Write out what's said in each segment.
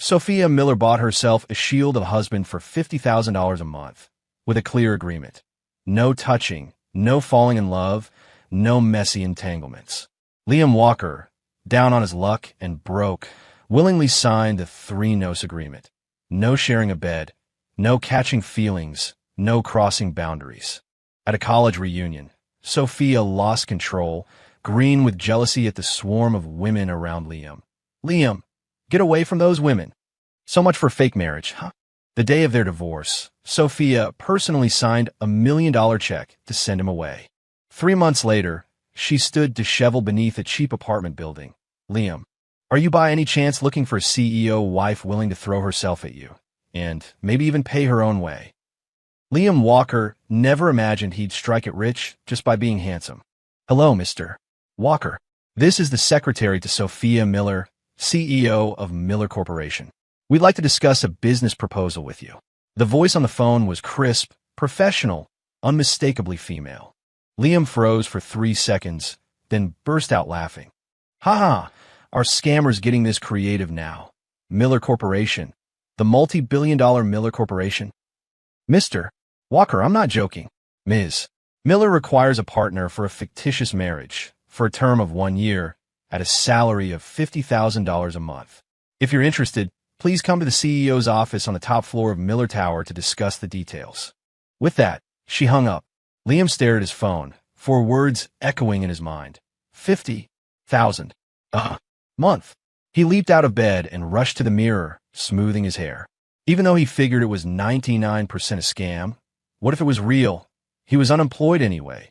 Sophia Miller bought herself a shield of husband for $50,000 a month, with a clear agreement. No touching, no falling in love, no messy entanglements. Liam Walker, down on his luck and broke, willingly signed the 3-no's agreement. No sharing a bed, no catching feelings, no crossing boundaries. At a college reunion, Sophia lost control, green with jealousy at the swarm of women around Liam. Liam, get away from those women. So much for fake marriage, huh? The day of their divorce, Sophia personally signed $1 million check to send him away. 3 months later, she stood disheveled beneath a cheap apartment building. Liam, are you by any chance looking for a CEO wife willing to throw herself at you, and maybe even pay her own way? Liam Walker never imagined he'd strike it rich just by being handsome. Hello, Mr. Walker. This is the secretary to Sophia Miller, CEO of Miller Corporation. We'd like to discuss a business proposal with you. The voice on the phone was crisp, professional, unmistakably female. Liam froze for 3 seconds, then burst out laughing. Ha ha, our scammer's getting this creative now. Miller Corporation, the multi-billion-dollar Miller Corporation. Mr. Walker, I'm not joking. Ms. Miller requires a partner for a fictitious marriage for a term of 1 year at a salary of $50,000 a month. If you're interested, please come to the CEO's office on the top floor of Miller Tower to discuss the details. With that, she hung up. Liam stared at his phone, 4 words echoing in his mind. 50,000 a month. He leaped out of bed and rushed to the mirror, smoothing his hair. Even though he figured it was 99% a scam, what if it was real? He was unemployed anyway.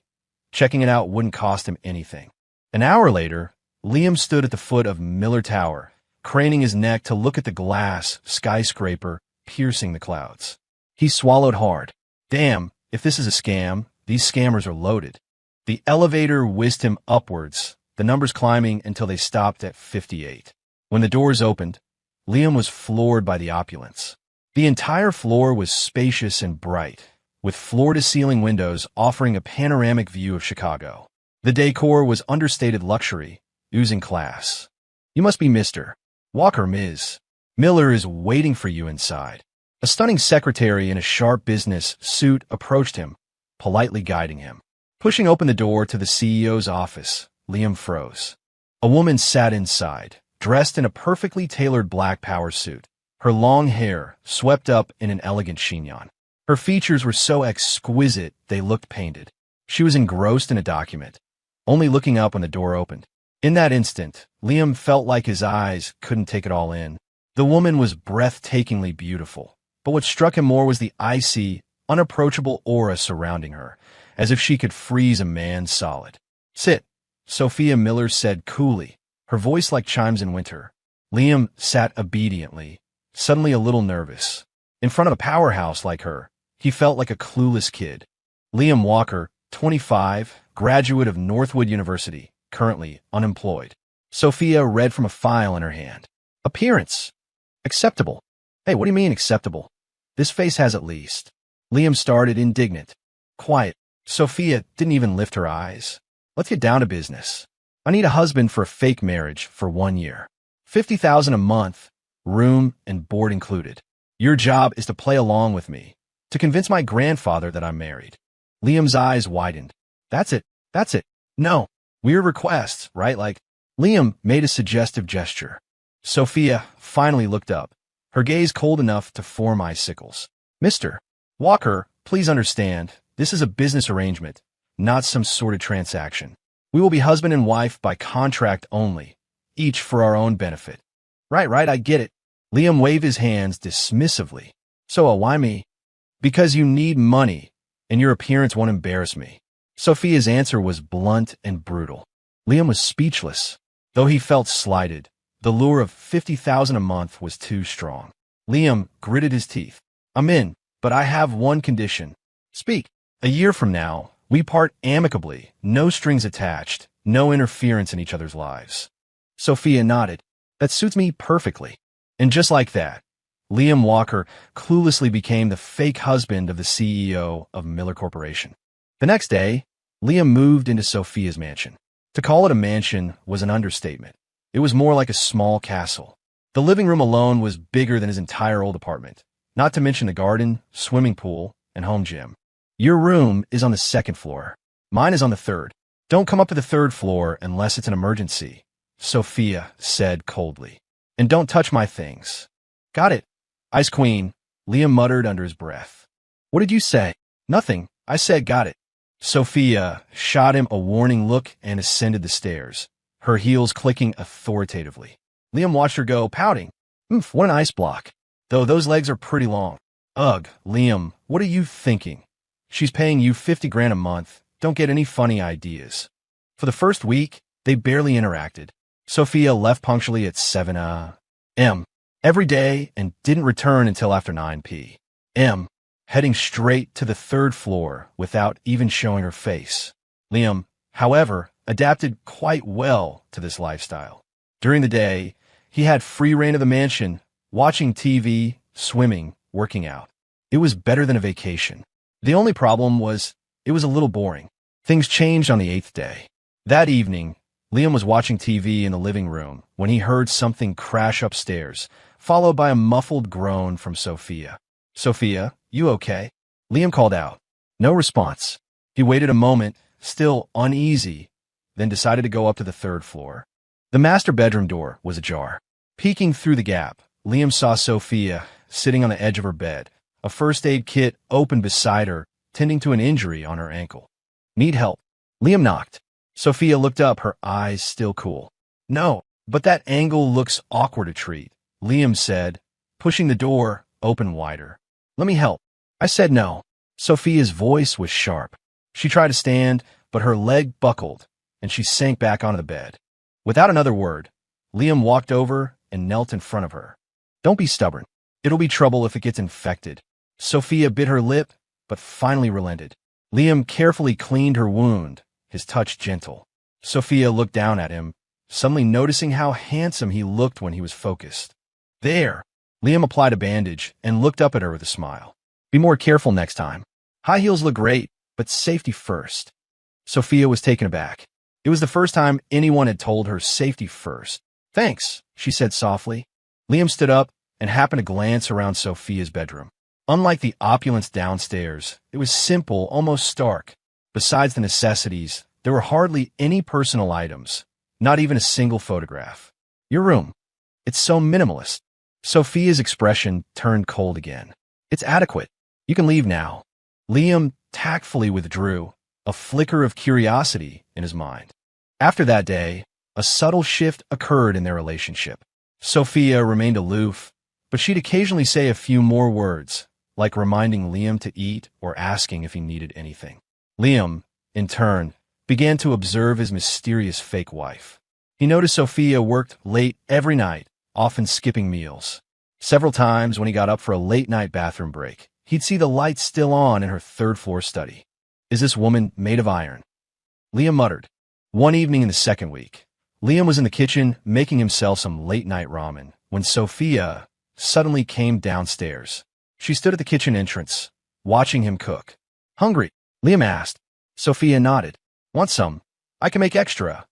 Checking it out wouldn't cost him anything. An hour later, Liam stood at the foot of Miller Tower, craning his neck to look at the glass skyscraper piercing the clouds. He swallowed hard. Damn, if this is a scam, these scammers are loaded. The elevator whisked him upwards, the numbers climbing until they stopped at 58. When the doors opened, Liam was floored by the opulence. The entire floor was spacious and bright, with floor-to-ceiling windows offering a panoramic view of Chicago. The decor was understated luxury, oozing class. You must be Mr. Walker, Ms. Miller is waiting for you inside. A stunning secretary in a sharp business suit approached him, politely guiding him. Pushing open the door to the CEO's office, Liam froze. A woman sat inside, dressed in a perfectly tailored black power suit, her long hair swept up in an elegant chignon. Her features were so exquisite they looked painted. She was engrossed in a document, only looking up when the door opened. In that instant, Liam felt like his eyes couldn't take it all in. The woman was breathtakingly beautiful, but what struck him more was the icy, unapproachable aura surrounding her, as if she could freeze a man solid. Sit, Sophia Miller said coolly, her voice like chimes in winter. Liam sat obediently, suddenly a little nervous. In front of a powerhouse like her, he felt like a clueless kid. Liam Walker, 25, graduate of Northwood University, currently unemployed. Sophia read from a file in her hand. Appearance. Acceptable. Hey, what do you mean acceptable? This face has at least. Liam started, indignant. Quiet. Sophia didn't even lift her eyes. Let's get down to business. I need a husband for a fake marriage for 1 year. $50,000 a month, room and board included. Your job is to play along with me, to convince my grandfather that I'm married. Liam's eyes widened. That's it. That's it. No. Weird requests, right? Like, Liam made a suggestive gesture. Sophia finally looked up, her gaze cold enough to form icicles. Mr. Walker, please understand, this is a business arrangement, not some sordid transaction. We will be husband and wife by contract only, each for our own benefit. Right, I get it. Liam waved his hands dismissively. So, why me? Because you need money, and your appearance won't embarrass me. Sophia's answer was blunt and brutal. Liam was speechless. Though he felt slighted, the lure of $50,000 a month was too strong. Liam gritted his teeth. I'm in, but I have one condition. Speak. A year from now, we part amicably, no strings attached, no interference in each other's lives. Sophia nodded. That suits me perfectly. And just like that, Liam Walker cluelessly became the fake husband of the CEO of Miller Corporation. The next day, Liam moved into Sophia's mansion. To call it a mansion was an understatement. It was more like a small castle. The The living room alone was bigger than his entire old apartment, not to mention the garden, swimming pool, and home gym. Your room is on the second floor. Mine is on the third. Don't come up to the third floor unless it's an emergency, Sophia said coldly. And don't touch my things. Got it. Ice Queen, Liam muttered under his breath. What did you say? Nothing. I said got it. Sophia shot him a warning look and ascended the stairs, her heels clicking authoritatively. Liam watched her go, pouting. What an ice block. Though those legs are pretty long. Ugh, Liam, what are you thinking? She's paying you 50 grand a month. Don't get any funny ideas. For the first week, they barely interacted. Sophia left punctually at 7 a.m. every day and didn't return until after 9 p.m., heading straight to the third floor without even showing her face. Liam, however, adapted quite well to this lifestyle. During the day, he had free reign of the mansion, watching TV, swimming, working out. It was better than a vacation. The only problem was it was a little boring. Things changed on the 8th day. That evening, Liam was watching TV in the living room when he heard something crash upstairs, followed by a muffled groan from Sophia. Sophia, you okay? Liam called out. No response. He waited a moment, still uneasy, then decided to go up to the third floor. The master bedroom door was ajar. Peeking through the gap, Liam saw Sophia sitting on the edge of her bed, a first aid kit open beside her, tending to an injury on her ankle. Need help? Liam knocked. Sophia looked up, her eyes still cool. No, but that angle looks awkward to treat, Liam said, pushing the door open wider. Let me help. I said no. Sophia's voice was sharp. She tried to stand, but her leg buckled, and she sank back onto the bed. Without another word, Liam walked over and knelt in front of her. Don't be stubborn. It'll be trouble if it gets infected. Sophia bit her lip, but finally relented. Liam carefully cleaned her wound, his touch gentle. Sophia looked down at him, suddenly noticing how handsome he looked when he was focused. There! Liam applied a bandage and looked up at her with a smile. Be more careful next time. High heels look great, but safety first. Sophia was taken aback. It was the first time anyone had told her safety first. Thanks, she said softly. Liam stood up and happened to glance around Sophia's bedroom. Unlike the opulence downstairs, it was simple, almost stark. Besides the necessities, there were hardly any personal items, not even a single photograph. Your room. It's so minimalist. Sophia's expression turned cold again. It's adequate. You can leave now. Liam tactfully withdrew, a flicker of curiosity in his mind. After that day, a subtle shift occurred in their relationship. Sophia remained aloof, but she'd occasionally say a few more words, like reminding Liam to eat or asking if he needed anything. Liam, in turn, began to observe his mysterious fake wife. He noticed Sophia worked late every night, often skipping meals. Several times when he got up for a late-night bathroom break, he'd see the lights still on in her third-floor study. Is this woman made of iron? Liam muttered. One evening in the second week, Liam was in the kitchen making himself some late-night ramen when Sophia suddenly came downstairs. She stood at the kitchen entrance, watching him cook. Hungry? Liam asked. Sophia nodded. Want some? I can make extra.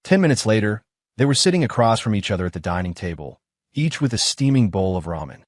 10 minutes later, they were sitting across from each other at the dining table, each with a steaming bowl of ramen.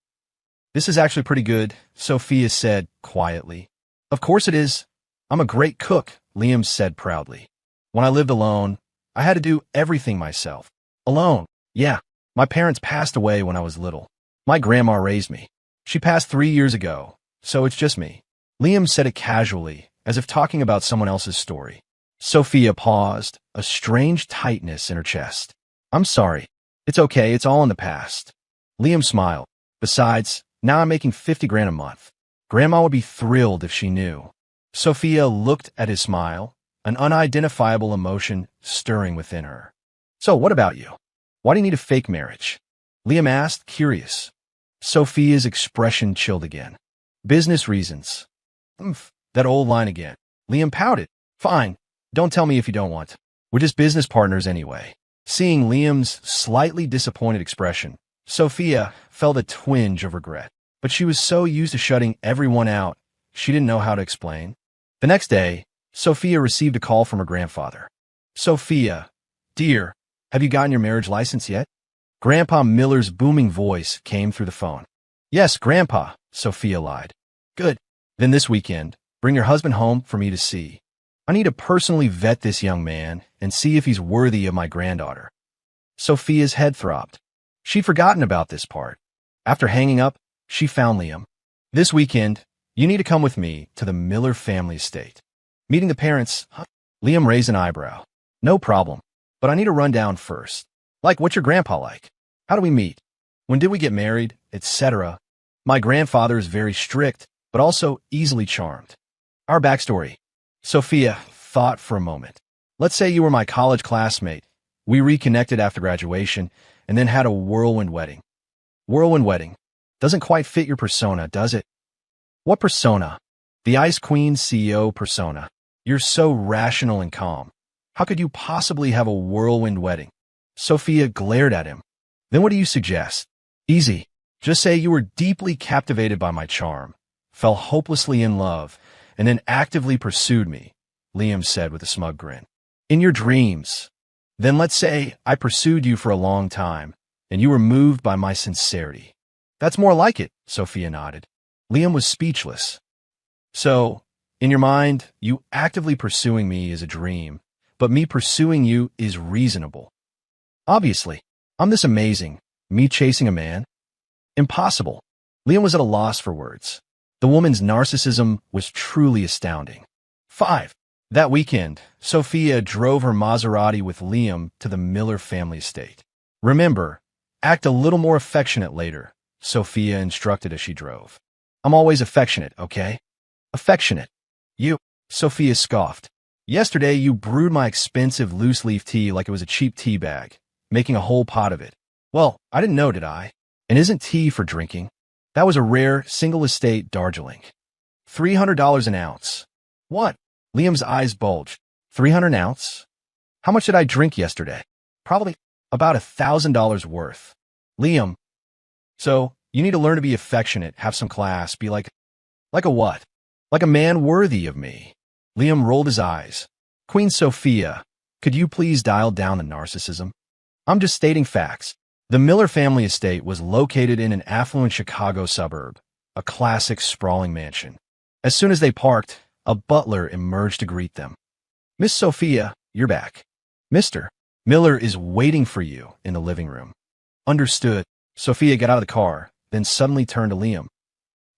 This is actually pretty good, Sophia said quietly. Of course it is. I'm a great cook, Liam said proudly. When I lived alone, I had to do everything myself. Alone. Yeah, my parents passed away when I was little. My grandma raised me. She passed 3 years ago, so it's just me. Liam said it casually, as if talking about someone else's story. Sophia paused, a strange tightness in her chest. I'm sorry. It's okay, it's all in the past. Liam smiled. Besides, now I'm making 50 grand a month. Grandma would be thrilled if she knew. Sophia looked at his smile, an unidentifiable emotion stirring within her. So what about you? Why do you need a fake marriage? Liam asked, curious. Sophia's expression chilled again. Business reasons. That old line again. Liam pouted. Fine. Don't tell me if you don't want. We're just business partners anyway. Seeing Liam's slightly disappointed expression, Sophia felt a twinge of regret. But she was so used to shutting everyone out, she didn't know how to explain. The next day, Sophia received a call from her grandfather. Sophia, dear, have you gotten your marriage license yet? Grandpa Miller's booming voice came through the phone. Yes, Grandpa, Sophia lied. Good. Then this weekend, bring your husband home for me to see. I need to personally vet this young man and see if he's worthy of my granddaughter. Sophia's head throbbed. She'd forgotten about this part. After hanging up, she found Liam. This weekend, you need to come with me to the Miller family estate. Meeting the parents, huh? Liam raised an eyebrow. No problem, but I need a rundown first. Like, what's your grandpa like? How do we meet? When did we get married? Etc. My grandfather is very strict, but also easily charmed. Our backstory. Sophia thought for a moment. Let's say you were my college classmate. We reconnected after graduation and then had a whirlwind wedding. Whirlwind wedding. Doesn't quite fit your persona, does it? What persona? The Ice Queen CEO persona. You're so rational and calm. How could you possibly have a whirlwind wedding? Sophia glared at him. Then what do you suggest? Easy. Just say you were deeply captivated by my charm, fell hopelessly in love, and then actively pursued me, Liam said with a smug grin. In your dreams. Then let's say I pursued you for a long time, and you were moved by my sincerity. That's more like it, Sophia nodded. Liam was speechless. So, in your mind, you actively pursuing me is a dream, but me pursuing you is reasonable. Obviously, I'm this amazing. Me chasing a man? Impossible. Liam was at a loss for words. The woman's narcissism was truly astounding. 5. That weekend, Sophia drove her Maserati with Liam to the Miller family estate. Remember, act a little more affectionate later, Sophia instructed as she drove. I'm always affectionate, okay? Affectionate. You, Sophia scoffed. Yesterday you brewed my expensive loose-leaf tea like it was a cheap tea bag, making a whole pot of it. Well, I didn't know, did I? And isn't tea for drinking? That was a rare, single-estate Darjeeling. $300 an ounce. What? Liam's eyes bulged. 300 an ounce? How much did I drink yesterday? Probably about $1,000 worth. Liam. So, you need to learn to be affectionate, have some class, be like a what? Like a man worthy of me. Liam rolled his eyes. Queen Sophia, could you please dial down the narcissism? I'm just stating facts. The Miller family estate was located in an affluent Chicago suburb, a classic sprawling mansion. As soon as they parked, a butler emerged to greet them. Miss Sophia, you're back. Mr. Miller is waiting for you in the living room. Understood. Sophia got out of the car, then suddenly turned to Liam.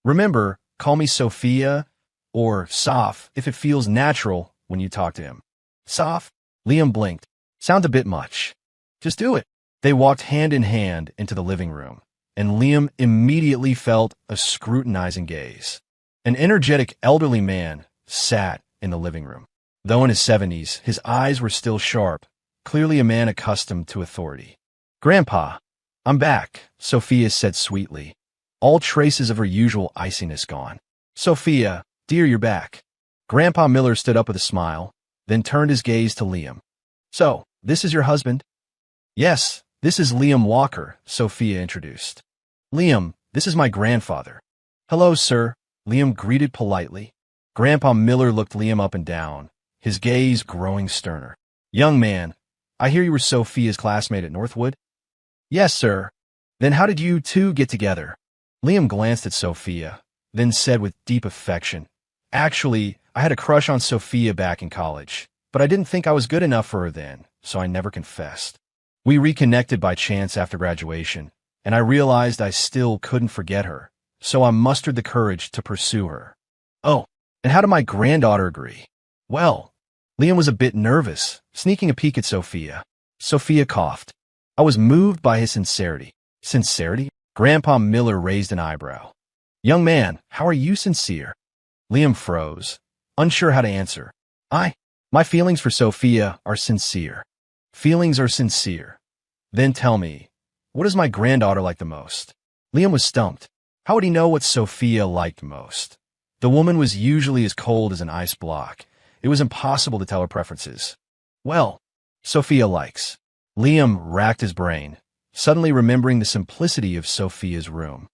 Remember, call me Sophia or Soph if it feels natural when you talk to him. Soph? Liam blinked. Sounds a bit much. Just do it. They walked hand in hand into the living room, and Liam immediately felt a scrutinizing gaze. An energetic elderly man sat in the living room. Though in his 70s, his eyes were still sharp, clearly a man accustomed to authority. Grandpa, I'm back, Sophia said sweetly, all traces of her usual iciness gone. Sophia, dear, you're back. Grandpa Miller stood up with a smile, then turned his gaze to Liam. So, this is your husband? Yes, this is Liam Walker, Sophia introduced. Liam, this is my grandfather. Hello, sir, Liam greeted politely. Grandpa Miller looked Liam up and down, his gaze growing sterner. Young man, I hear you were Sophia's classmate at Northwood? Yes, sir. Then how did you two get together? Liam glanced at Sophia, then said with deep affection, Actually, I had a crush on Sophia back in college, but I didn't think I was good enough for her then, so I never confessed. We reconnected by chance after graduation, and I realized I still couldn't forget her, so I mustered the courage to pursue her. Oh, and how did my granddaughter agree? Well, Liam was a bit nervous, sneaking a peek at Sophia. Sophia coughed. I was moved by his sincerity. Sincerity? Grandpa Miller raised an eyebrow. Young man, how are you sincere? Liam froze, unsure how to answer. My feelings for Sophia are sincere. Feelings are sincere. Then tell me, what does my granddaughter like the most? Liam was stumped. How would he know what Sophia liked most? The woman was usually as cold as an ice block. It was impossible to tell her preferences. Well, Sophia likes. Liam racked his brain, suddenly remembering the simplicity of Sophia's room.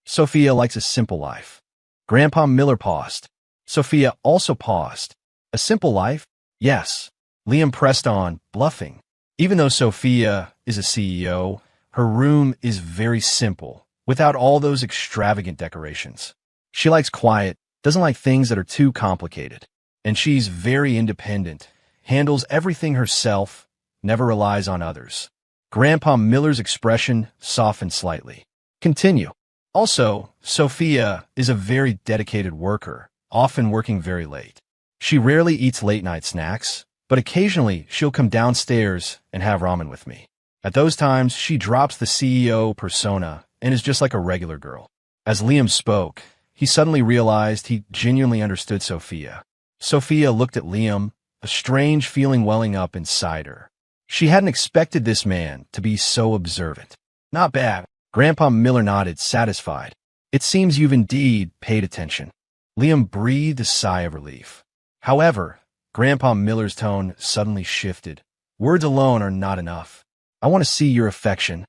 Sophia likes a simple life. Grandpa Miller paused. Sophia also paused. A simple life? Yes. Liam pressed on, bluffing. Even though Sophia is a CEO, Her room is very simple, without all those extravagant decorations. She likes quiet, doesn't like things that are too complicated. And she's very independent, handles everything herself, never relies on others. Grandpa Miller's expression softened slightly. Continue. Also, Sophia is a very dedicated worker, often working very late. She rarely eats late-night snacks, but occasionally she'll come downstairs and have ramen with me. At those times, she drops the CEO persona and is just like a regular girl. As Liam spoke, he suddenly realized he genuinely understood Sophia. Sophia looked at Liam, a strange feeling welling up inside her. She hadn't expected this man to be so observant. Not bad. Grandpa Miller nodded, satisfied. It seems you've indeed paid attention. Liam breathed a sigh of relief. However, Grandpa Miller's tone suddenly shifted. Words alone are not enough. I want to see your affection.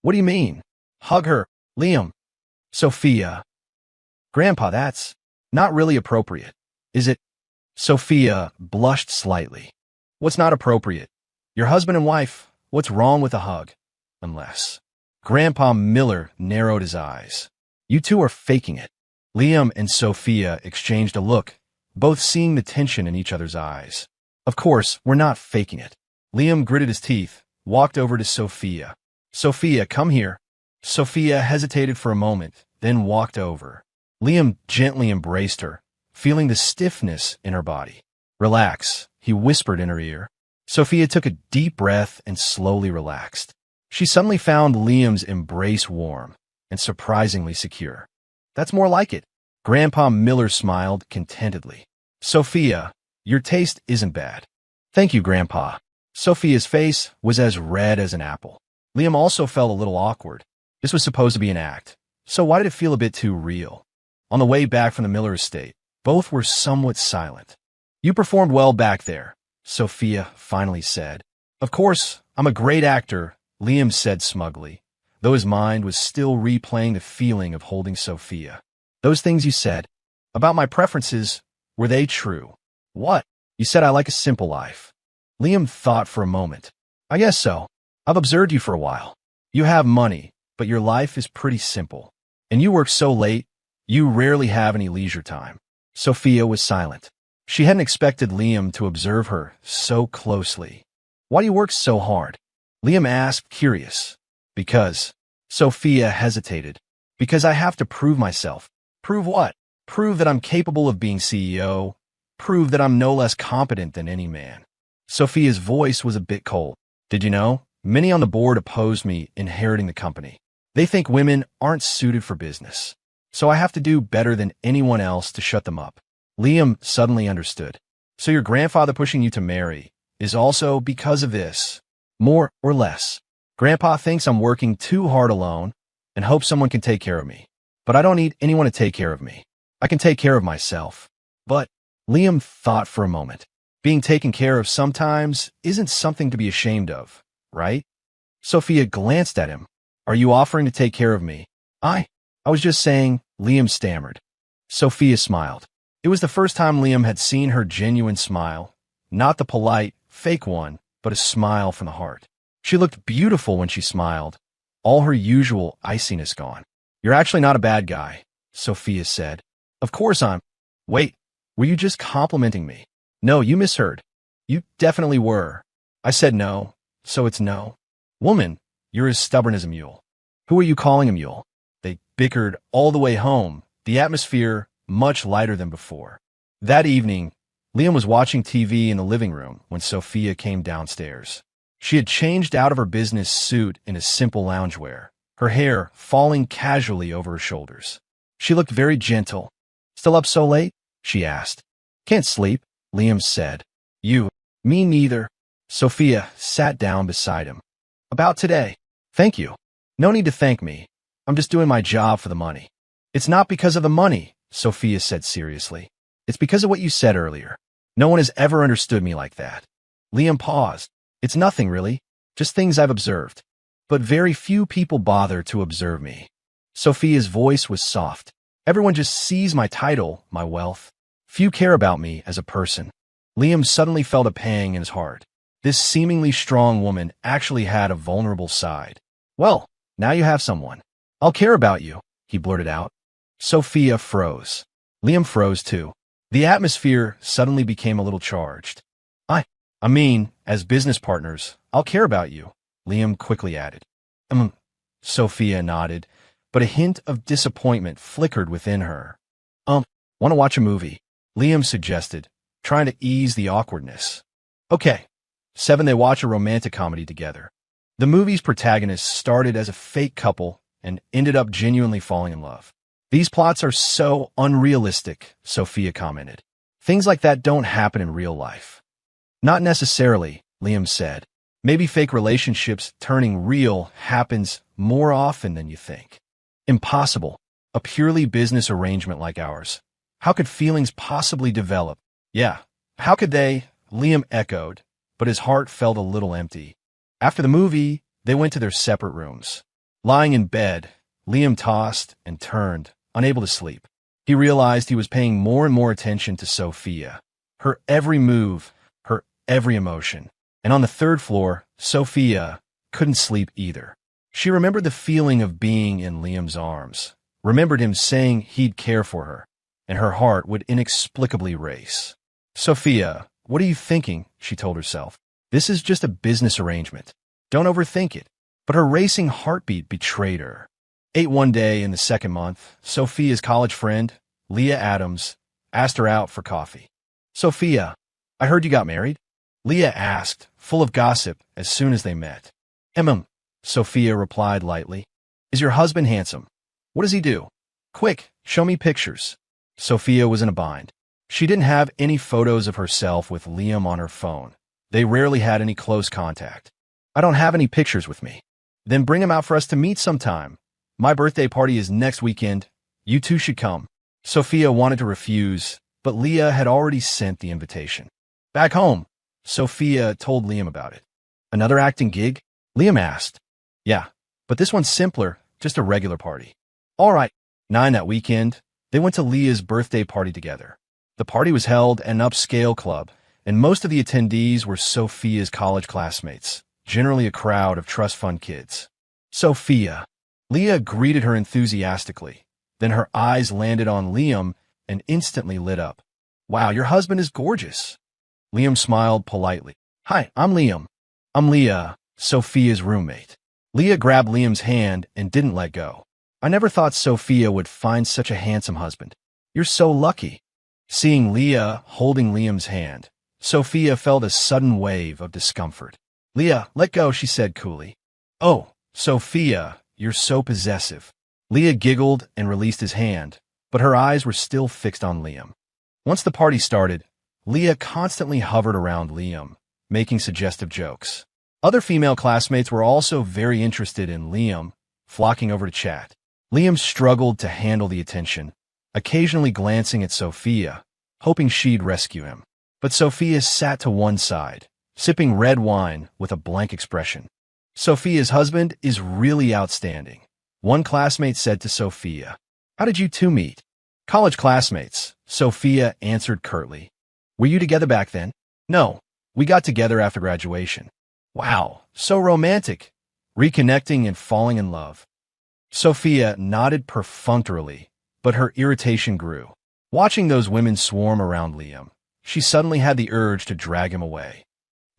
What do you mean? Hug her, Liam. Sophia. Grandpa, that's not really appropriate, is it? Sophia blushed slightly. What's not appropriate? Your husband and wife. What's wrong with a hug? Unless. Grandpa Miller narrowed his eyes. You two are faking it. Liam and Sophia exchanged a look, both seeing the tension in each other's eyes. Of course, we're not faking it. Liam gritted his teeth, walked over to Sophia. Sophia, come here. Sophia hesitated for a moment, then walked over. Liam gently embraced her, feeling the stiffness in her body. Relax, he whispered in her ear. Sophia took a deep breath and slowly relaxed. She suddenly found Liam's embrace warm and surprisingly secure. That's more like it. Grandpa Miller smiled contentedly. Sophia, your taste isn't bad. Thank you, Grandpa. Sophia's face was as red as an apple. Liam also felt a little awkward. This was supposed to be an act, so why did it feel a bit too real? On the way back from the Miller estate, both were somewhat silent. You performed well back there, Sophia finally said. Of course, I'm a great actor, Liam said smugly, though his mind was still replaying the feeling of holding Sophia. Those things you said about my preferences, were they true? What? You said I like a simple life. Liam thought for a moment. I guess so. I've observed you for a while. You have money, but your life is pretty simple. And you work so late, you rarely have any leisure time. Sophia was silent. She hadn't expected Liam to observe her so closely. Why do you work so hard? Liam asked, curious. Because. Sophia hesitated. Because I have to prove myself. Prove what? Prove that I'm capable of being CEO. Prove that I'm no less competent than any man. Sophia's voice was a bit cold. Did you know? Many on the board opposed me inheriting the company. They think women aren't suited for business. So I have to do better than anyone else to shut them up. Liam suddenly understood. So your grandfather pushing you to marry is also because of this. More or less. Grandpa thinks I'm working too hard alone and hopes someone can take care of me. But I don't need anyone to take care of me. I can take care of myself. But, Liam thought for a moment. Being taken care of sometimes isn't something to be ashamed of, right? Sophia glanced at him. Are you offering to take care of me? I was just saying, Liam stammered. Sophia smiled. It was the first time Liam had seen her genuine smile, not the polite, fake one, but a smile from the heart. She looked beautiful when she smiled, all her usual iciness gone. You're actually not a bad guy, Sophia said. Of course I'm. Wait, were you just complimenting me? No, you misheard. You definitely were. I said no, so it's no. Woman, you're as stubborn as a mule. Who are you calling a mule? They bickered all the way home, the atmosphere much lighter than before. That evening, Liam was watching TV in the living room when Sophia came downstairs. She had changed out of her business suit in a simple loungewear, her hair falling casually over her shoulders. She looked very gentle. Still up so late? She asked. Can't sleep, Liam said. You? Me neither. Sophia sat down beside him. About today. Thank you. No need to thank me. I'm just doing my job for the money. It's not because of the money, Sophia said seriously. It's because of what you said earlier. No one has ever understood me like that. Liam paused. It's nothing, really. Just things I've observed. But very few people bother to observe me. Sophia's voice was soft. Everyone just sees my title, my wealth. Few care about me as a person. Liam suddenly felt a pang in his heart. This seemingly strong woman actually had a vulnerable side. Well, now you have someone. I'll care about you, he blurted out. Sophia froze. Liam froze too. The atmosphere suddenly became a little charged. I mean, as business partners, I'll care about you, Liam quickly added. Sophia nodded, but a hint of disappointment flickered within her. Want to watch a movie? Liam suggested, trying to ease the awkwardness. Okay. 7. They watch a romantic comedy together. The movie's protagonists started as a fake couple and ended up genuinely falling in love. These plots are so unrealistic, Sophia commented. Things like that don't happen in real life. Not necessarily, Liam said. Maybe fake relationships turning real happens more often than you think. Impossible. A purely business arrangement like ours. How could feelings possibly develop? Yeah, how could they? Liam echoed, but his heart felt a little empty. After the movie, they went to their separate rooms. Lying in bed, Liam tossed and turned, unable to sleep. He realized he was paying more and more attention to Sophia. Her every move, her every emotion. And on the 3rd floor, Sophia couldn't sleep either. She remembered the feeling of being in Liam's arms, remembered him saying he'd care for her, and her heart would inexplicably race. Sophia, what are you thinking? She told herself. This is just a business arrangement. Don't overthink it. But her racing heartbeat betrayed her. 8. One day in the 2nd month, Sophia's college friend, Leah Adams, asked her out for coffee. Sophia, I heard you got married? Leah asked, full of gossip, as soon as they met. Sophia replied lightly. Is your husband handsome? What does he do? Quick, show me pictures. Sophia was in a bind. She didn't have any photos of herself with Liam on her phone. They rarely had any close contact. I don't have any pictures with me. Then bring him out for us to meet sometime. My birthday party is next weekend. You two should come. Sophia wanted to refuse, but Leah had already sent the invitation. Back home, Sophia told Liam about it. Another acting gig? Liam asked. Yeah, but this one's simpler, just a regular party. All right. 9. That weekend, they went to Leah's birthday party together. The party was held at an upscale club, and most of the attendees were Sophia's college classmates, generally a crowd of trust fund kids. Sophia. Leah greeted her enthusiastically. Then her eyes landed on Liam and instantly lit up. Wow, your husband is gorgeous. Liam smiled politely. Hi, I'm Liam. I'm Leah, Sophia's roommate. Leah grabbed Liam's hand and didn't let go. I never thought Sophia would find such a handsome husband. You're so lucky. Seeing Leah holding Liam's hand, Sophia felt a sudden wave of discomfort. Leah, let go, she said coolly. Oh, Sophia, you're so possessive. Leah giggled and released his hand, but her eyes were still fixed on Liam. Once the party started, Leah constantly hovered around Liam, making suggestive jokes. Other female classmates were also very interested in Liam, flocking over to chat. Liam struggled to handle the attention, occasionally glancing at Sophia, hoping she'd rescue him. But Sophia sat to one side, sipping red wine with a blank expression. Sophia's husband is really outstanding, one classmate said to Sophia. How did you two meet? College classmates, Sophia answered curtly. Were you together back then? No, we got together after graduation. Wow, so romantic. Reconnecting and falling in love. Sophia nodded perfunctorily, but her irritation grew. Watching those women swarm around Liam, she suddenly had the urge to drag him away.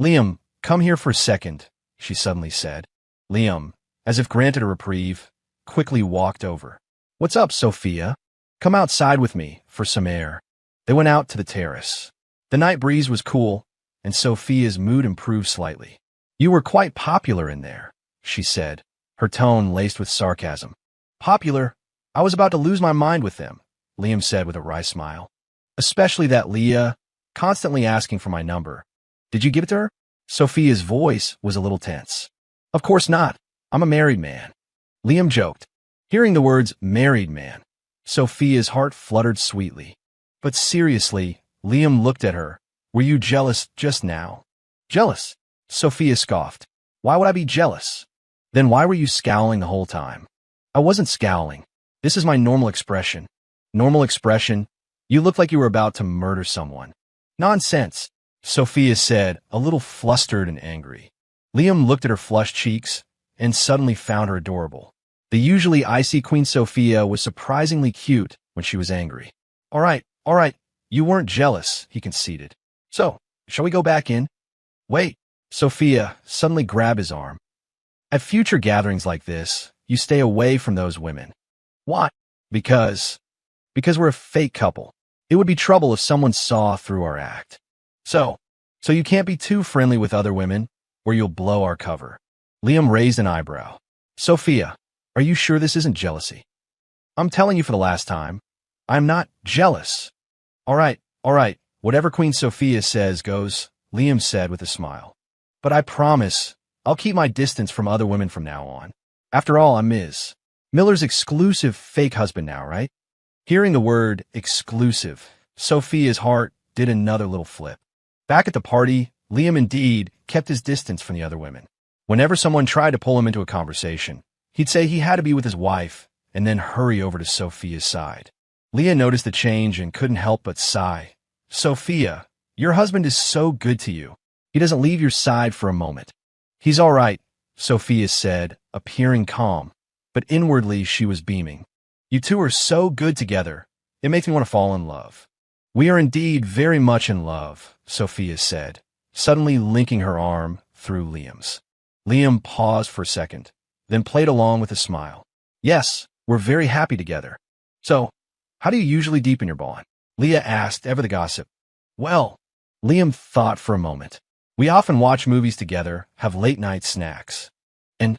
Liam, come here for a second, she suddenly said. Liam, as if granted a reprieve, quickly walked over. What's up, Sophia? Come outside with me for some air. They went out to the terrace. The night breeze was cool, and Sophia's mood improved slightly. You were quite popular in there, she said, her tone laced with sarcasm. Popular? I was about to lose my mind with them, Liam said with a wry smile. Especially that Leah, constantly asking for my number. Did you give it to her? Sophia's voice was a little tense. Of course not. I'm a married man. Liam joked. Hearing the words married man, Sophia's heart fluttered sweetly. But seriously, Liam looked at her. Were you jealous just now? Jealous? Sophia scoffed. Why would I be jealous? Then why were you scowling the whole time? I wasn't scowling. This is my normal expression. Normal expression? You look like you were about to murder someone. Nonsense, Sophia said, a little flustered and angry. Liam looked at her flushed cheeks, and suddenly found her adorable. The usually icy Queen Sophia was surprisingly cute when she was angry. All right, you weren't jealous, he conceded. So, shall we go back in? Wait, Sophia suddenly grabbed his arm. At future gatherings like this, you stay away from those women. Why? Because we're a fake couple. It would be trouble if someone saw through our act. So you can't be too friendly with other women, or you'll blow our cover. Liam raised an eyebrow. Sophia, are you sure this isn't jealousy? I'm telling you for the last time, I'm not jealous. All right, whatever Queen Sophia says goes, Liam said with a smile. But I promise, I'll keep my distance from other women from now on. After all, I'm Ms. Miller's exclusive fake husband now, right? Hearing the word exclusive, Sophia's heart did another little flip. Back at the party, Liam indeed kept his distance from the other women. Whenever someone tried to pull him into a conversation, he'd say he had to be with his wife and then hurry over to Sophia's side. Leah noticed the change and couldn't help but sigh. Sophia, your husband is so good to you. He doesn't leave your side for a moment. He's all right, Sophia said, appearing calm, but inwardly she was beaming. You two are so good together. It makes me want to fall in love. We are indeed very much in love, Sophia said, suddenly linking her arm through Liam's. Liam paused for a second, then played along with a smile. Yes, we're very happy together. So, how do you usually deepen your bond? Leah asked, ever the gossip. Well, Liam thought for a moment. We often watch movies together, have late-night snacks. And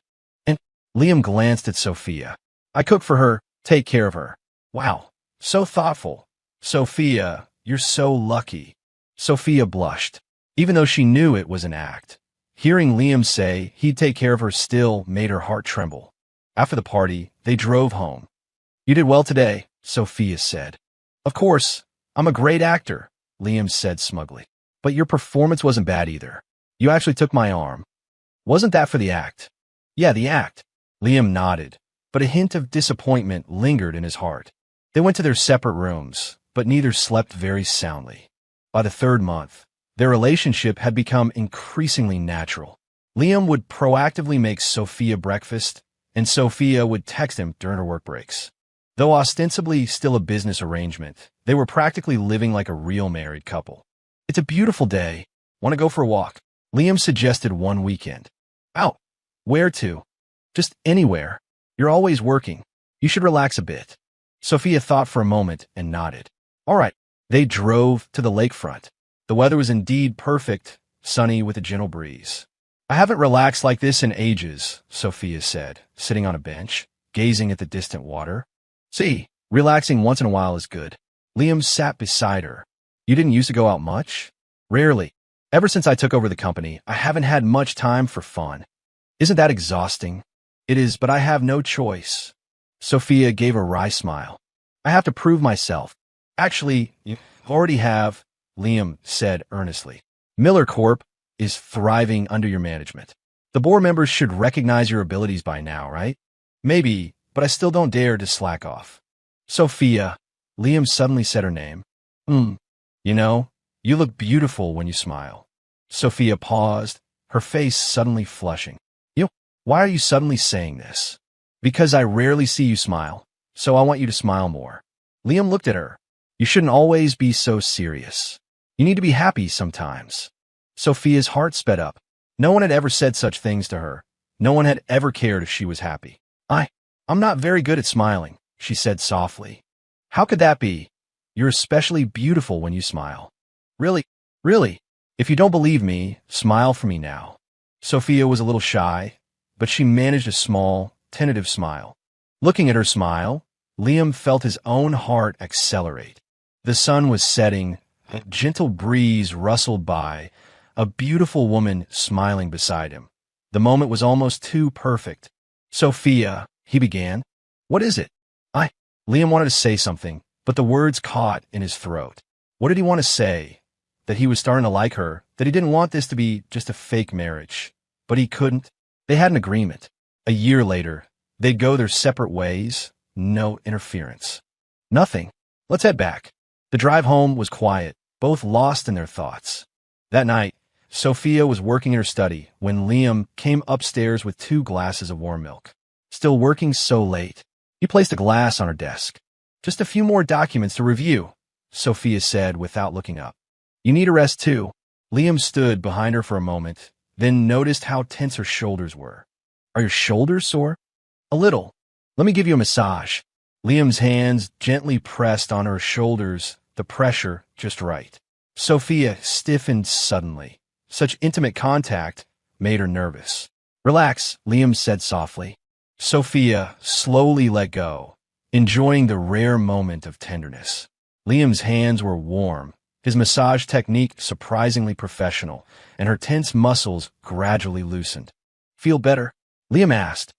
Liam glanced at Sophia. I cook for her, take care of her. Wow, so thoughtful. Sophia, you're so lucky. Sophia blushed, even though she knew it was an act. Hearing Liam say he'd take care of her still made her heart tremble. After the party, they drove home. You did well today, Sophia said. Of course, I'm a great actor, Liam said smugly. But your performance wasn't bad either. You actually took my arm. Wasn't that for the act? Yeah, the act. Liam nodded, but a hint of disappointment lingered in his heart. They went to their separate rooms, but neither slept very soundly. By the third month, their relationship had become increasingly natural. Liam would proactively make Sophia breakfast, and Sophia would text him during her work breaks. Though ostensibly still a business arrangement, they were practically living like a real married couple. It's a beautiful day. Want to go for a walk? Liam suggested one weekend. Out. Where to? Just anywhere. You're always working. You should relax a bit. Sophia thought for a moment and nodded. All right. They drove to the lakefront. The weather was indeed perfect, sunny with a gentle breeze. I haven't relaxed like this in ages, Sophia said, sitting on a bench, gazing at the distant water. See, relaxing once in a while is good. Liam sat beside her. You didn't used to go out much? Rarely. Ever since I took over the company, I haven't had much time for fun. Isn't that exhausting? It is, but I have no choice. Sophia gave a wry smile. I have to prove myself. Actually, you already have, Liam said earnestly. Miller Corp is thriving under your management. The board members should recognize your abilities by now, right? Maybe, but I still don't dare to slack off. Sophia, Liam suddenly said her name. You know, you look beautiful when you smile. Sophia paused, her face suddenly flushing. Why are you suddenly saying this? Because I rarely see you smile, so I want you to smile more. Liam looked at her. You shouldn't always be so serious. You need to be happy sometimes. Sophia's heart sped up. No one had ever said such things to her. No one had ever cared if she was happy. I'm not very good at smiling, she said softly. How could that be? You're especially beautiful when you smile. Really? If you don't believe me, smile for me now. Sophia was a little shy, but she managed a small, tentative smile. Looking at her smile, Liam felt his own heart accelerate. The sun was setting, a gentle breeze rustled by, a beautiful woman smiling beside him. The moment was almost too perfect. Sophia, he began. What is it? Liam wanted to say something, but the words caught in his throat. What did he want to say? That he was starting to like her, that he didn't want this to be just a fake marriage. But he couldn't. They had an agreement. A year later, they'd go their separate ways, no interference. Nothing. Let's head back. The drive home was quiet, both lost in their thoughts. That night, Sophia was working in her study when Liam came upstairs with 2 glasses of warm milk. Still working so late? He placed a glass on her desk. Just a few more documents to review, Sophia said without looking up. You need a rest too. Liam stood behind her for a moment, then noticed how tense her shoulders were. Are your shoulders sore? A little. Let me give you a massage. Liam's hands gently pressed on her shoulders, the pressure just right. Sophia stiffened suddenly. Such intimate contact made her nervous. Relax, Liam said softly. Sophia slowly let go, enjoying the rare moment of tenderness. Liam's hands were warm, his massage technique surprisingly professional, and her tense muscles gradually loosened. Feel better? Liam asked.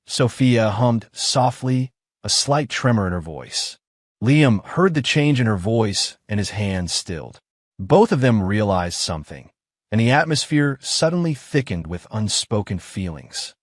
Sophia hummed softly, a slight tremor in her voice. Liam heard the change in her voice, and his hands stilled. Both of them realized something, and the atmosphere suddenly thickened with unspoken feelings.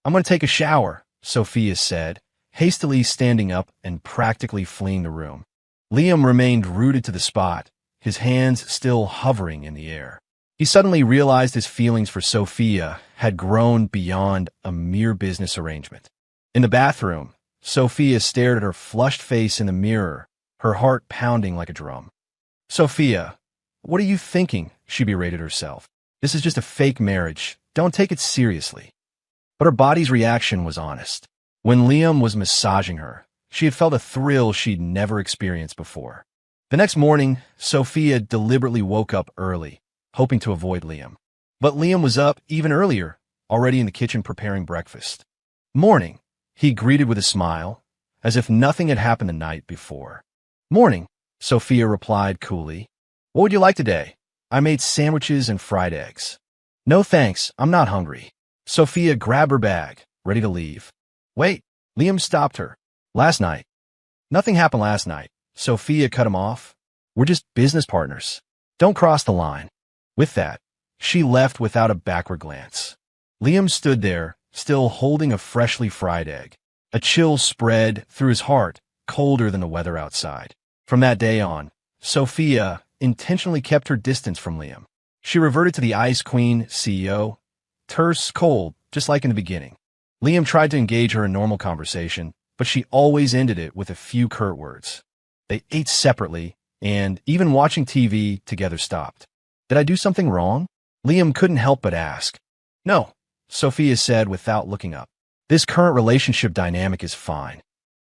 I'm going to take a shower, Sophia said, hastily standing up and practically fleeing the room. Liam remained rooted to the spot, his hands still hovering in the air. He suddenly realized his feelings for Sophia had grown beyond a mere business arrangement. In the bathroom, Sophia stared at her flushed face in the mirror, her heart pounding like a drum. Sophia, what are you thinking? She berated herself. This is just a fake marriage. Don't take it seriously. But her body's reaction was honest. When Liam was massaging her, she had felt a thrill she'd never experienced before. The next morning, Sophia deliberately woke up early, hoping to avoid Liam. But Liam was up even earlier, already in the kitchen preparing breakfast. Morning, he greeted with a smile, as if nothing had happened the night before. Morning, Sophia replied coolly. What would you like today? I made sandwiches and fried eggs. No thanks, I'm not hungry. Sophia grabbed her bag, ready to leave. Wait, Liam stopped her. Last night. Nothing happened last night. Sophia cut him off. We're just business partners. Don't cross the line. With that, she left without a backward glance. Liam stood there, still holding a freshly fried egg. A chill spread through his heart, colder than the weather outside. From that day on, Sophia intentionally kept her distance from Liam. She reverted to the Ice Queen CEO, terse, cold, just like in the beginning. Liam tried to engage her in normal conversation, but she always ended it with a few curt words. They ate separately, and even watching TV together stopped. Did I do something wrong? Liam couldn't help but ask. No, Sophia said without looking up. This current relationship dynamic is fine.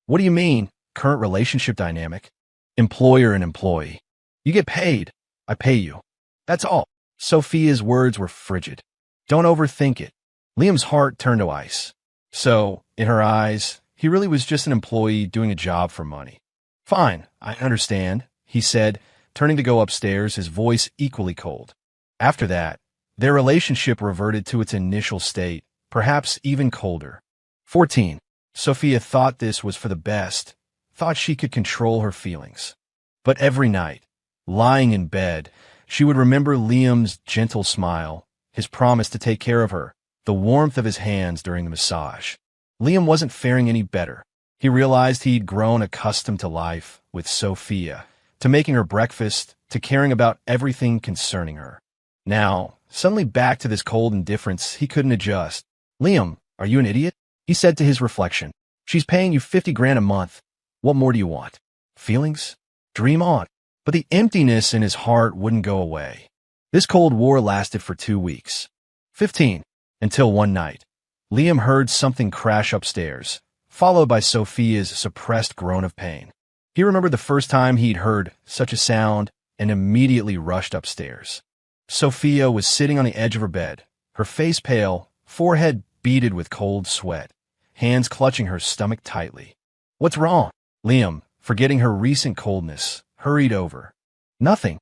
What do you mean, current relationship dynamic? Employer and employee. You get paid. I pay you. That's all. Sophia's words were frigid. Don't overthink it. Liam's heart turned to ice. So, in her eyes, he really was just an employee doing a job for money. Fine, I understand, he said, turning to go upstairs, his voice equally cold. After that, their relationship reverted to its initial state, perhaps even colder. 14. Sophia thought this was for the best, thought she could control her feelings. But every night, lying in bed, she would remember Liam's gentle smile, his promise to take care of her, the warmth of his hands during the massage. Liam wasn't faring any better. He realized he'd grown accustomed to life with Sophia, to making her breakfast, to caring about everything concerning her. Now, suddenly back to this cold indifference he couldn't adjust. Liam, are you an idiot? He said to his reflection. She's paying you 50 grand a month. What more do you want? Feelings? Dream on. But the emptiness in his heart wouldn't go away. This Cold War lasted for 2 weeks. 15. Until one night, Liam heard something crash upstairs, followed by Sophia's suppressed groan of pain. He remembered the first time he'd heard such a sound and immediately rushed upstairs. Sophia was sitting on the edge of her bed, her face pale, forehead beaded with cold sweat, hands clutching her stomach tightly. What's wrong? Liam, forgetting her recent coldness, hurried over. Nothing.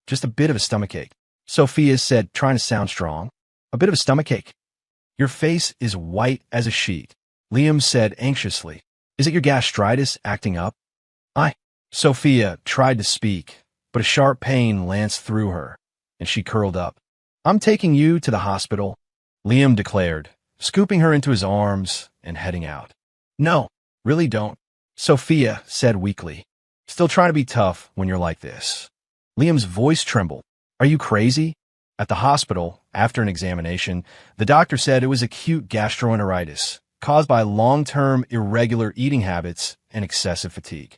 Just a bit of a stomachache. Sophia said, trying to sound strong. A bit of a stomachache. Your face is white as a sheet. Liam said anxiously. Is it your gastritis acting up? Sophia tried to speak, but a sharp pain lanced through her, and she curled up. I'm taking you to the hospital, Liam declared, scooping her into his arms and heading out. No, really don't, Sophia said weakly. Still trying to be tough when you're like this. Liam's voice trembled. Are you crazy? At the hospital, after an examination, the doctor said it was acute gastroenteritis caused by long-term irregular eating habits and excessive fatigue.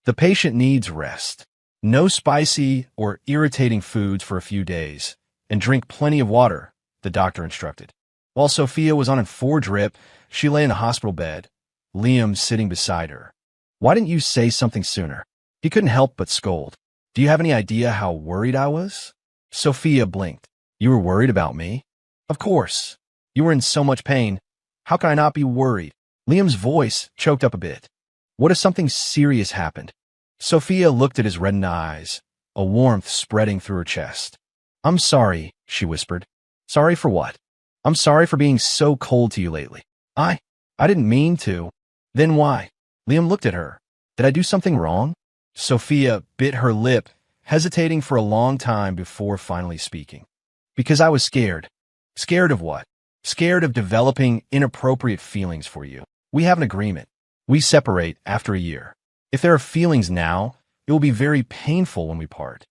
The patient needs rest. No spicy or irritating foods for a few days, and drink plenty of water, the doctor instructed. While Sophia was on a 4-drip, she lay in a hospital bed, Liam sitting beside her. "Why didn't you say something sooner?" He couldn't help but scold. "Do you have any idea how worried I was?" Sophia blinked. "You were worried about me?" "Of course. You were in so much pain. How could I not be worried?" Liam's voice choked up a bit. "What if something serious happened?" Sophia looked at his reddened eyes, a warmth spreading through her chest. "I'm sorry," she whispered. "Sorry for what?" "I'm sorry for being so cold to you lately." I didn't mean to." "Then why?" Liam looked at her. "Did I do something wrong?" Sophia bit her lip, hesitating for a long time before finally speaking. "Because I was scared." "Scared of what?" "Scared of developing inappropriate feelings for you. We have an agreement. We separate after a year. If there are feelings now, it will be very painful when we part."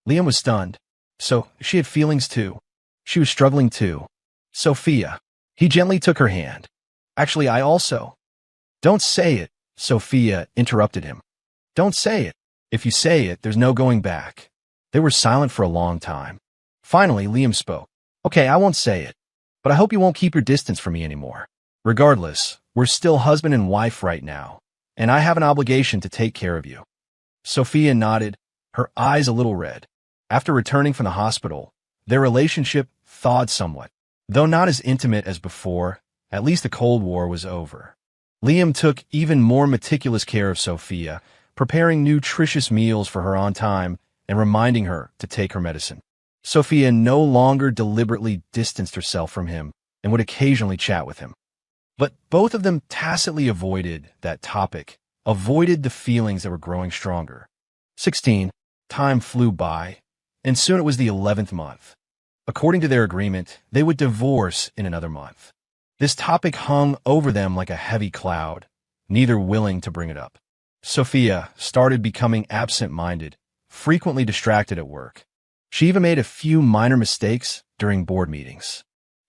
Liam was stunned. So she had feelings too. She was struggling too. "Sophia." He gently took her hand. "Actually, I also—" "Don't say it," Sophia interrupted him. "Don't say it. If you say it, there's no going back." They were silent for a long time. Finally, Liam spoke. "Okay, I won't say it, but I hope you won't keep your distance from me anymore. Regardless, we're still husband and wife right now, and I have an obligation to take care of you." Sophia nodded, her eyes a little red. After returning from the hospital, their relationship thawed somewhat. Though not as intimate as before, at least the Cold War was over. Liam took even more meticulous care of Sophia, preparing nutritious meals for her on time and reminding her to take her medicine. Sophia no longer deliberately distanced herself from him and would occasionally chat with him. But both of them tacitly avoided that topic, avoided the feelings that were growing stronger. 16. Time flew by, and soon it was the 11th month. According to their agreement, they would divorce in another month. This topic hung over them like a heavy cloud, neither willing to bring it up. Sophia started becoming absent-minded, frequently distracted at work. She even made a few minor mistakes during board meetings.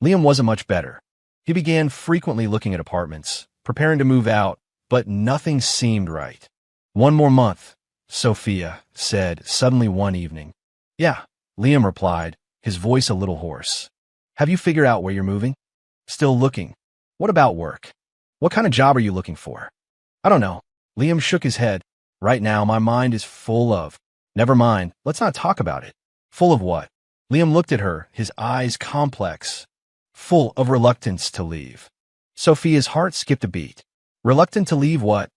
Liam wasn't much better. He began frequently looking at apartments, preparing to move out, but nothing seemed right. "One more month," Sophia said suddenly one evening. "Yeah," Liam replied, his voice a little hoarse. "Have you figured out where you're moving?" "Still looking." "What about work? What kind of job are you looking for?" "I don't know." Liam shook his head. "Right now, my mind is full of—" "Never mind. Let's not talk about it." "Full of what?" Liam looked at her, his eyes complex. "Full of reluctance to leave." Sophia's heart skipped a beat. "Reluctant to leave what?"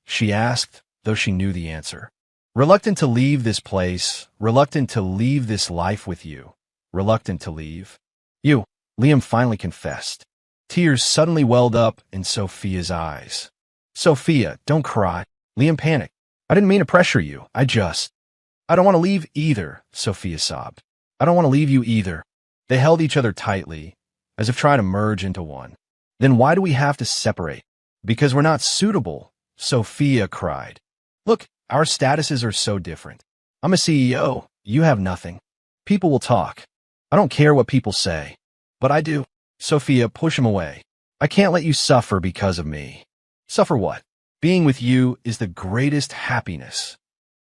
she asked, though she knew the answer. "Reluctant to leave this place, reluctant to leave this life with you, reluctant to leave you," Liam finally confessed. Tears suddenly welled up in Sophia's eyes. "Sophia, don't cry." Liam panicked. "I didn't mean to pressure you. I don't want to leave either," Sophia sobbed. "I don't want to leave you either." They held each other tightly, as if trying to merge into one. "Then why do we have to separate?" "Because we're not suitable," Sophia cried. "Look, our statuses are so different. I'm a CEO. You have nothing. People will talk. I don't care what people say. But I do." Sophia pushed him away. "I can't let you suffer because of me." "Suffer what?" "Being with you is the greatest happiness."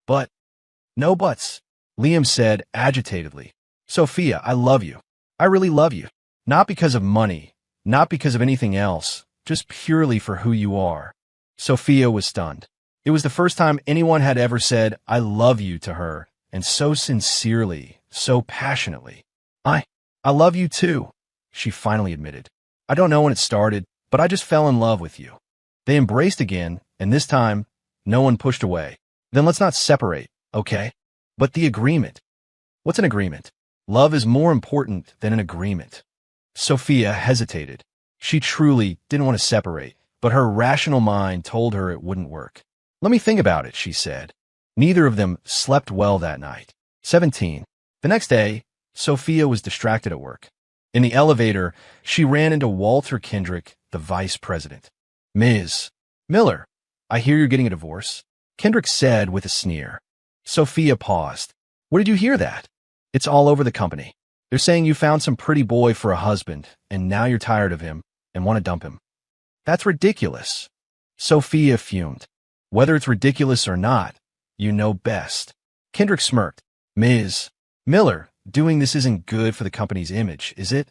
"But—" "No buts," Liam said agitatedly. "Sophia, I love you. I really love you. Not because of money, not because of anything else, just purely for who you are." Sophia was stunned. It was the first time anyone had ever said, "I love you" to her, and so sincerely, so passionately. I love you too," she finally admitted. "I don't know when it started, but I just fell in love with you." They embraced again, and this time, no one pushed away. "Then let's not separate, okay?" "But the agreement." "What's an agreement?" "Love is more important than an agreement." Sophia hesitated. She truly didn't want to separate, but her rational mind told her it wouldn't work. "Let me think about it," she said. Neither of them slept well that night. 17. The next day, Sophia was distracted at work. In the elevator, she ran into Walter Kendrick, the vice president. "Ms. Miller, I hear you're getting a divorce," Kendrick said with a sneer. Sophia paused. "Where did you hear that?" "It's all over the company." They're saying you found some pretty boy for a husband, and now you're tired of him and want to dump him. That's ridiculous. Sophia fumed. Whether it's ridiculous or not, you know best. Kendrick smirked. Ms. Miller, doing this isn't good for the company's image, is it?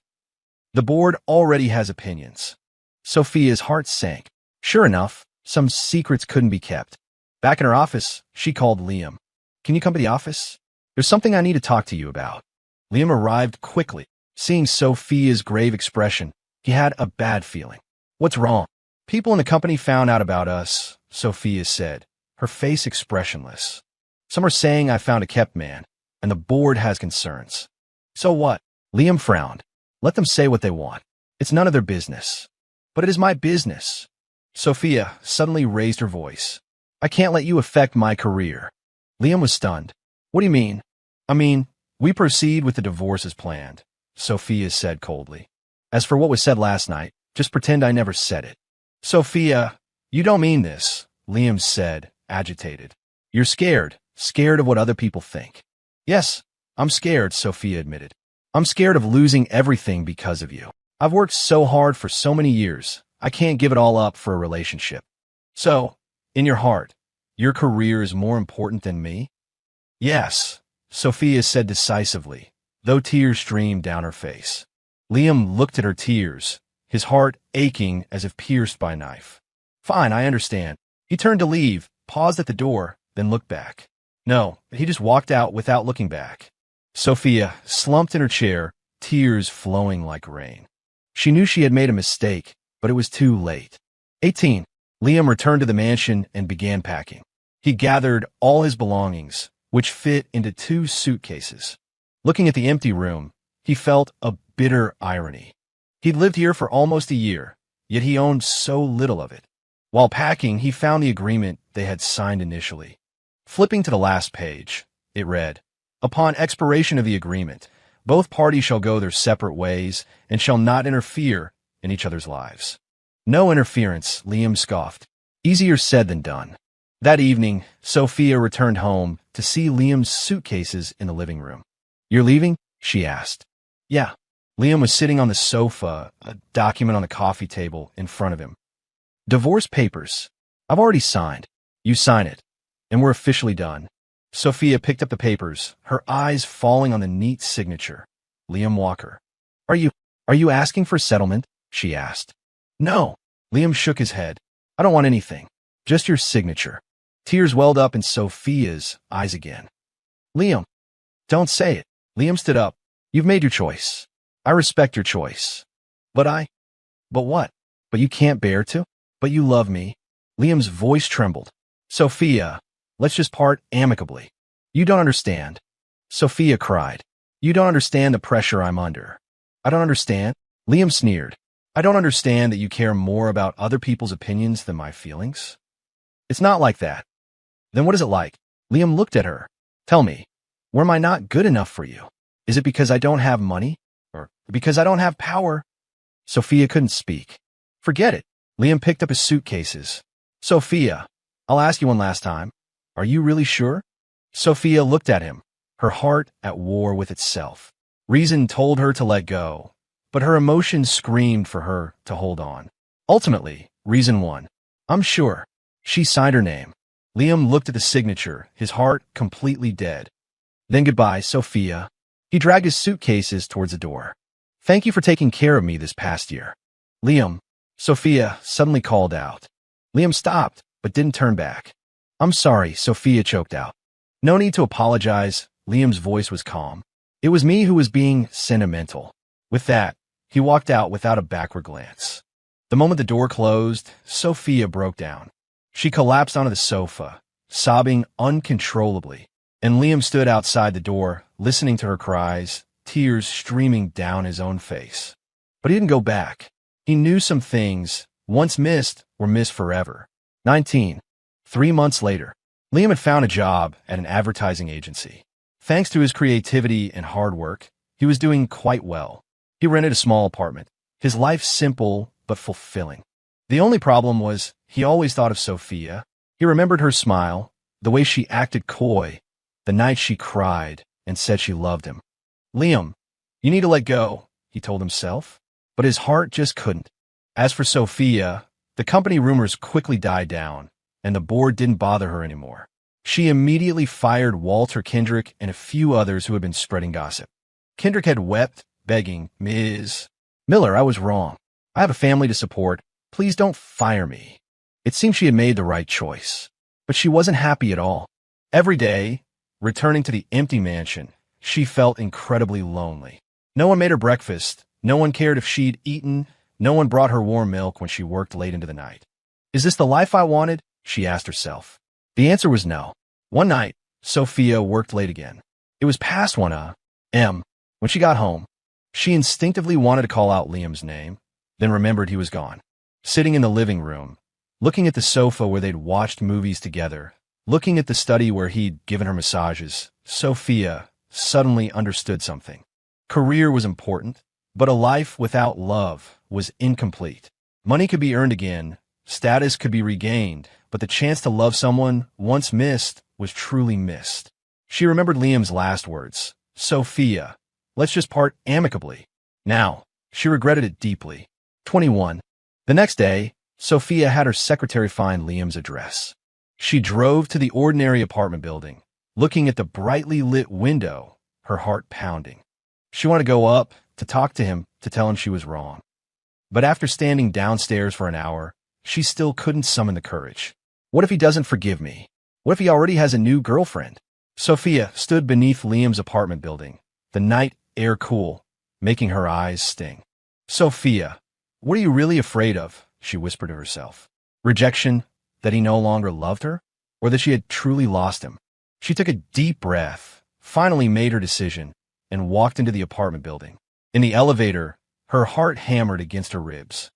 The board already has opinions. Sophia's heart sank. Sure enough, some secrets couldn't be kept. Back in her office, she called Liam. Can you come to the office? There's something I need to talk to you about. Liam arrived quickly. Seeing Sophia's grave expression, he had a bad feeling. What's wrong? People in the company found out about us, Sophia said, her face expressionless. Some are saying I found a kept man, and the board has concerns. So what? Liam frowned. Let them say what they want. It's none of their business. But it is my business. Sophia suddenly raised her voice. I can't let you affect my career. Liam was stunned. What do you mean? I mean, we proceed with the divorce as planned, Sophia said coldly. As for what was said last night, just pretend I never said it. Sophia, you don't mean this, Liam said, agitated. You're scared of what other people think. Yes, I'm scared, Sophia admitted. I'm scared of losing everything because of you. I've worked so hard for so many years, I can't give it all up for a relationship. So, in your heart, your career is more important than me? Yes, Sophia said decisively, though tears streamed down her face. Liam looked at her tears, his heart aching as if pierced by a knife. Fine, I understand. He turned to leave, paused at the door, then looked back. No, he just walked out without looking back. Sophia slumped in her chair, tears flowing like rain. She knew she had made a mistake, but it was too late. 18. Liam returned to the mansion and began packing. He gathered all his belongings, which fit into 2 suitcases. Looking at the empty room, he felt a bitter irony. He'd lived here for almost a year, yet he owned so little of it. While packing, he found the agreement they had signed initially. Flipping to the last page, it read, Upon expiration of the agreement, both parties shall go their separate ways and shall not interfere in each other's lives. No interference, Liam scoffed. Easier said than done. That evening, Sophia returned home to see Liam's suitcases in the living room. You're leaving? She asked. Yeah. Liam was sitting on the sofa, a document on the coffee table in front of him. Divorce papers. I've already signed. You sign it, and we're officially done. Sophia picked up the papers, her eyes falling on the neat signature. Liam Walker. Are you asking for settlement? She asked. No. Liam shook his head. I don't want anything. Just your signature. Tears welled up in Sophia's eyes again. Liam. Don't say it. Liam stood up. You've made your choice. I respect your choice. But what? But you can't bear to? But you love me. Liam's voice trembled. Sophia, let's just part amicably. You don't understand. Sophia cried. You don't understand the pressure I'm under. I don't understand. Liam sneered. I don't understand that you care more about other people's opinions than my feelings. It's not like that. Then what is it like? Liam looked at her. Tell me, where am I not good enough for you? Is it because I don't have money? Or because I don't have power? Sophia couldn't speak. Forget it. Liam picked up his suitcases. Sophia, I'll ask you one last time. Are you really sure? Sophia looked at him, her heart at war with itself. Reason told her to let go, but her emotions screamed for her to hold on. Ultimately, reason won. I'm sure. She signed her name. Liam looked at the signature, his heart completely dead. Then goodbye, Sophia. He dragged his suitcases towards the door. Thank you for taking care of me this past year. Liam, Sophia suddenly called out. Liam stopped, but didn't turn back. I'm sorry, Sophia choked out. No need to apologize. Liam's voice was calm. It was me who was being sentimental. With that, he walked out without a backward glance. The moment the door closed, Sophia broke down. She collapsed onto the sofa, sobbing uncontrollably, and Liam stood outside the door, listening to her cries, tears streaming down his own face. But he didn't go back. He knew some things, once missed, were missed forever. 19. 3 months later, Liam had found a job at an advertising agency. Thanks to his creativity and hard work, he was doing quite well. He rented a small apartment, his life simple but fulfilling. The only problem was he always thought of Sophia. He remembered her smile, the way she acted coy, the night she cried and said she loved him. Liam, You need to let go, he told himself. But his heart just couldn't. As for Sophia, the company rumors quickly died down, and the board didn't bother her anymore. She immediately fired Walter Kendrick and a few others who had been spreading gossip. Kendrick had wept, begging, "Ms. Miller, I was wrong. I have a family to support. Please don't fire me." It seemed she had made the right choice. But she wasn't happy at all. Every day, returning to the empty mansion, she felt incredibly lonely. No one made her breakfast. No one cared if she'd eaten. No one brought her warm milk when she worked late into the night. Is this the life I wanted? She asked herself. The answer was no. One night, Sophia worked late again. It was past 1 a.m. When she got home, she instinctively wanted to call out Liam's name, then remembered he was gone. Sitting in the living room, looking at the sofa where they'd watched movies together, looking at the study where he'd given her massages, Sophia suddenly understood something. Career was important, but a life without love was incomplete. Money could be earned again, status could be regained, but the chance to love someone once missed was truly missed. She remembered Liam's last words, "Sophia, let's just part amicably." Now, she regretted it deeply. 21. The next day, Sophia had her secretary find Liam's address. She drove to the ordinary apartment building, looking at the brightly lit window, her heart pounding. She wanted to go up, to talk to him, to tell him she was wrong. But after standing downstairs for an hour, she still couldn't summon the courage. What if he doesn't forgive me? What if he already has a new girlfriend? Sophia stood beneath Liam's apartment building, the night air cool, making her eyes sting. "Sophia, what are you really afraid of?" she whispered to herself. Rejection, that he no longer loved her, or that she had truly lost him? She took a deep breath, finally made her decision, and walked into the apartment building. In the elevator, her heart hammered against her ribs.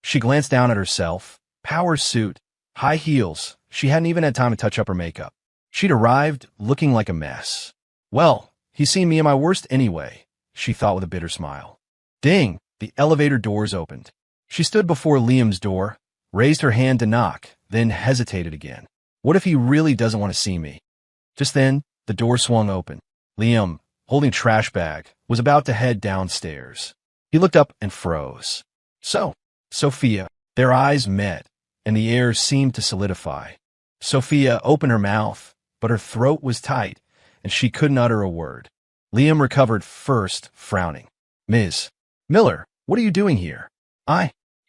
She glanced down at herself, power suit, high heels. She hadn't even had time to touch up her makeup. She'd arrived looking like a mess. Well, he's seen me at my worst anyway, she thought with a bitter smile. Ding! The elevator doors opened. She stood before Liam's door, raised her hand to knock, then hesitated again. What if he really doesn't want to see me? Just then, the door swung open. Liam, holding a trash bag, was about to head downstairs. He looked up and froze. "So, Sophia." Their eyes met, and the air seemed to solidify. Sophia opened her mouth, but her throat was tight, and she couldn't utter a word. Liam recovered first, frowning. "Ms. Miller, what are you doing here?"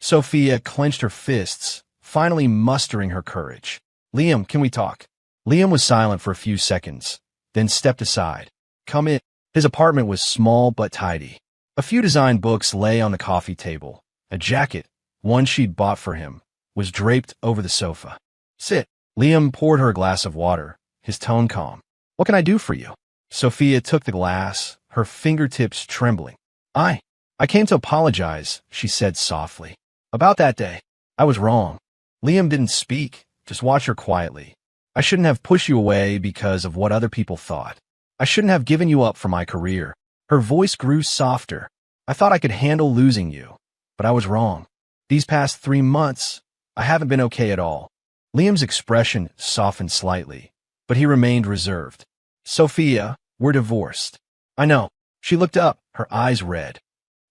Sophia clenched her fists, finally mustering her courage. "Liam, can we talk?" Liam was silent for a few seconds, then stepped aside. "Come in." His apartment was small but tidy. A few design books lay on the coffee table. A jacket, one she'd bought for him, was draped over the sofa. "Sit." Liam poured her a glass of water, his tone calm. "What can I do for you?" Sophia took the glass, her fingertips trembling. I came to apologize," she said softly. "About that day. I was wrong." Liam didn't speak, just watched her quietly. "I shouldn't have pushed you away because of what other people thought. I shouldn't have given you up for my career." Her voice grew softer. "I thought I could handle losing you, but I was wrong. These past 3 months, I haven't been okay at all." Liam's expression softened slightly, but he remained reserved. "Sophia, we're divorced." "I know." She looked up, her eyes red.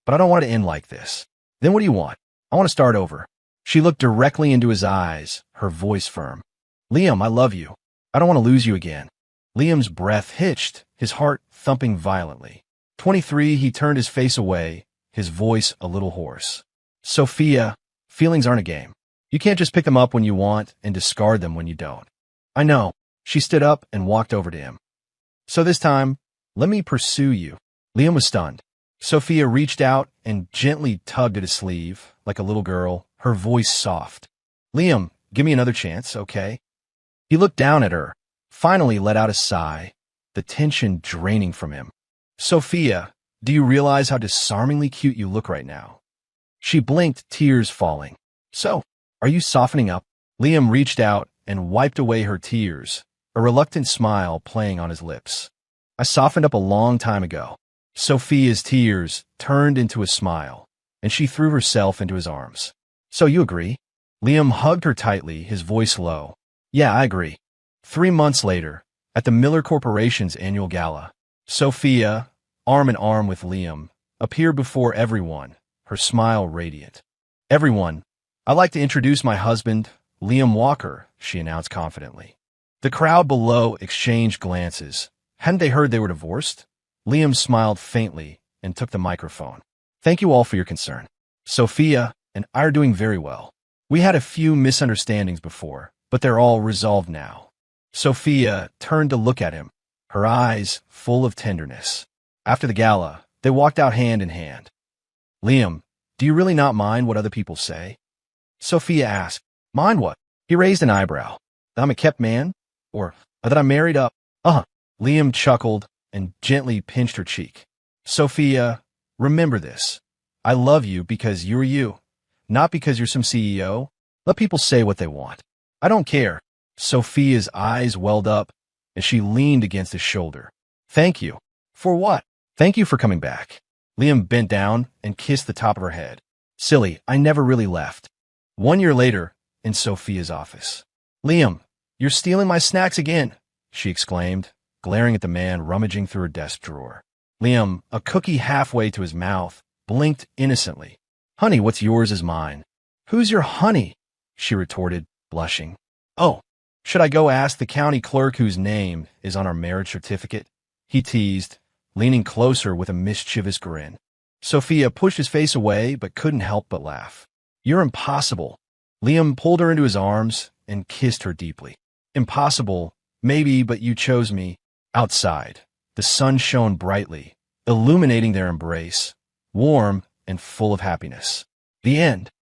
"But I don't want it to end like this." "Then what do you want?" "I want to start over." She looked directly into his eyes, her voice firm. "Liam, I love you. I don't want to lose you again." Liam's breath hitched, his heart thumping violently. 23, he turned his face away, his voice a little hoarse. "Sophia, feelings aren't a game. You can't just pick them up when you want and discard them when you don't." "I know." She stood up and walked over to him. "So this time, let me pursue you." Liam was stunned. Sophia reached out and gently tugged at his sleeve, like a little girl, her voice soft. "Liam, give me another chance, okay?" He looked down at her, finally let out a sigh, the tension draining from him. "Sophia, do you realize how disarmingly cute you look right now?" She blinked, tears falling. "So, are you softening up?" Liam reached out and wiped away her tears, a reluctant smile playing on his lips. "I softened up a long time ago." Sophia's tears turned into a smile, and she threw herself into his arms. "So you agree?" Liam hugged her tightly, his voice low. "Yeah, I agree." 3 months later, at the Miller Corporation's annual gala, Sophia, arm in arm with Liam, appeared before everyone, her smile radiant. "Everyone, I'd like to introduce my husband, Liam Walker," she announced confidently. The crowd below exchanged glances. Hadn't they heard they were divorced? Liam smiled faintly and took the microphone. "Thank you all for your concern. Sophia and I are doing very well. We had a few misunderstandings before, but they're all resolved now." Sophia turned to look at him, her eyes full of tenderness. After the gala, they walked out hand in hand. "Liam, do you really not mind what other people say?" Sophia asked. "Mind what?" He raised an eyebrow. "That I'm a kept man? Or that I'm married up?" Liam chuckled and gently pinched her cheek. "Sophia, remember this. I love you because you're you, not because you're some CEO. Let people say what they want. I don't care." Sophia's eyes welled up, and she leaned against his shoulder. "Thank you." "For what?" "Thank you for coming back." Liam bent down and kissed the top of her head. "Silly, I never really left." 1 year later, in Sophia's office. "Liam, you're stealing my snacks again," she exclaimed, glaring at the man rummaging through her desk drawer. Liam, a cookie halfway to his mouth, blinked innocently. "Honey, what's yours is mine." "Who's your honey?" she retorted, blushing. "Oh, should I go ask the county clerk whose name is on our marriage certificate?" he teased, leaning closer with a mischievous grin. Sophia pushed his face away but couldn't help but laugh. "You're impossible." Liam pulled her into his arms and kissed her deeply. "Impossible, maybe, but you chose me." Outside, the sun shone brightly, illuminating their embrace, warm and full of happiness. The end.